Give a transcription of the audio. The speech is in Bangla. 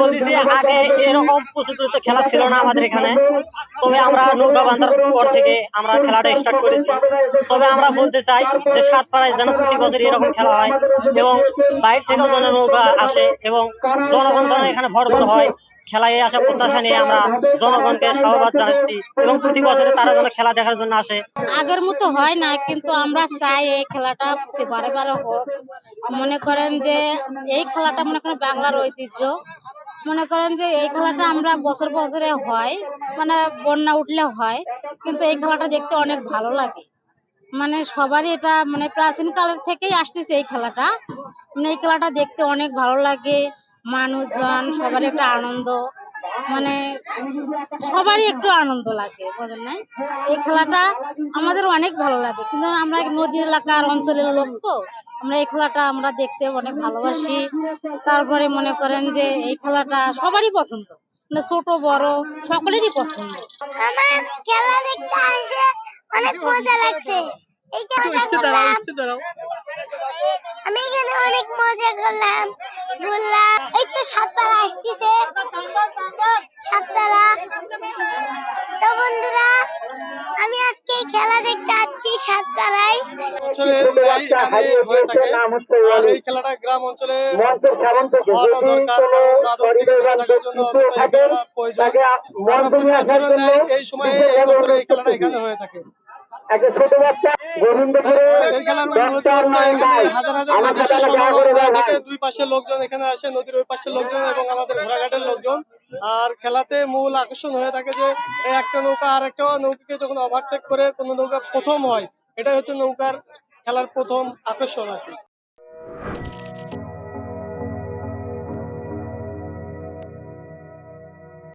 বলতেছি আগে এরকম প্রচলিত খেলা ছিল না আমাদের এখানে। তবে আমরা নৌকা বাঁধার পর থেকে আমরা খেলাটা স্টার্ট করেছি। তবে আমরা বলতে চাই যে সাতপাড়ায় যেন প্রতি বছর এরকম খেলা হয় এবং বাইরে থেকেও যেন নৌকা আসে এবং জনগণ যেন এখানে ভরপুর হয়। খেলায় আসা প্রত্যাশা নিয়ে আমরা জনগণকে সাধুবাদ জানাচ্ছি এবং প্রতি বছরে তারা যেন খেলা দেখার জন্য আসে। আগের মতো হয় না, কিন্তু আমরা চাই এই খেলাটা প্রতি বারে বারে হোক। মনে করেন যে এই খেলাটা মনে করেন বাংলার ঐতিহ্য। মনে করেন যে এই খেলাটা আমরা বছর বছরে হয়, মানে বন্যা উঠলে হয়, কিন্তু এই খেলাটা দেখতে অনেক ভালো লাগে। মানে সবারই এটা মানে প্রাচীন কালের থেকেই আসতেছে এই খেলাটা। মানে এই খেলাটা দেখতে অনেক ভালো লাগে, মানুষজন সবার একটা আনন্দ, মানে সবারই একটু আনন্দ লাগে, বোঝেন নাই? এই খেলাটা আমাদের অনেক ভালো লাগে, কিন্তু আমরা নদী এলাকার অঞ্চলের লোক তো আমরা এই খেলাটা আমরা দেখতে অনেক ভালোবাসি। তারপরে মনে করেন যে এই খেলাটা সবারই পছন্দ, মানে ছোট বড় সকলেরই পছন্দ। আমার খেলা দেখতে আসে অনেক মজা লাগছে। এই খেলাটা করলাম, আমি এখানে অনেক মজা করলাম, ঘুরলাম। এই তো সাতপাড়া আসতেছে, সাতপাড়া। তো বন্ধুরা, আমি আজকে খেলা দেখতে আসছি সাতপাড়ায়। বছরের ন্যায় এখানে হয়ে থাকে। আর এই খেলাটা গ্রাম অঞ্চলে হওয়াটা দরকার, কারণ মাদক থেকে দূরে থাকার জন্য অন্তত এই খেলাটা প্রয়োজন। আমরা প্রতি বছরের ন্যায় এই সময়ে এই বছরে এই খেলাটা এখানে হয়ে থাকে। এই খেলার অনুভূতি হচ্ছে এখানে হাজার হাজার মানুষের সমাগম হয়ে থাকে। দুই পাশের লোকজন এখানে আসে, নদীর ওই পাশের লোকজন এবং আমাদের ঘোড়াঘাটের লোকজন। আর খেলাতে মূল আকর্ষণ হয়ে থাকে যে একটা নৌকা আর একটা নৌকাকে যখন ওভারটেক করে কোনো নৌকা প্রথম হয়, এটাই হচ্ছে নৌকার খেলার প্রথম আকর্ষণ আর কি।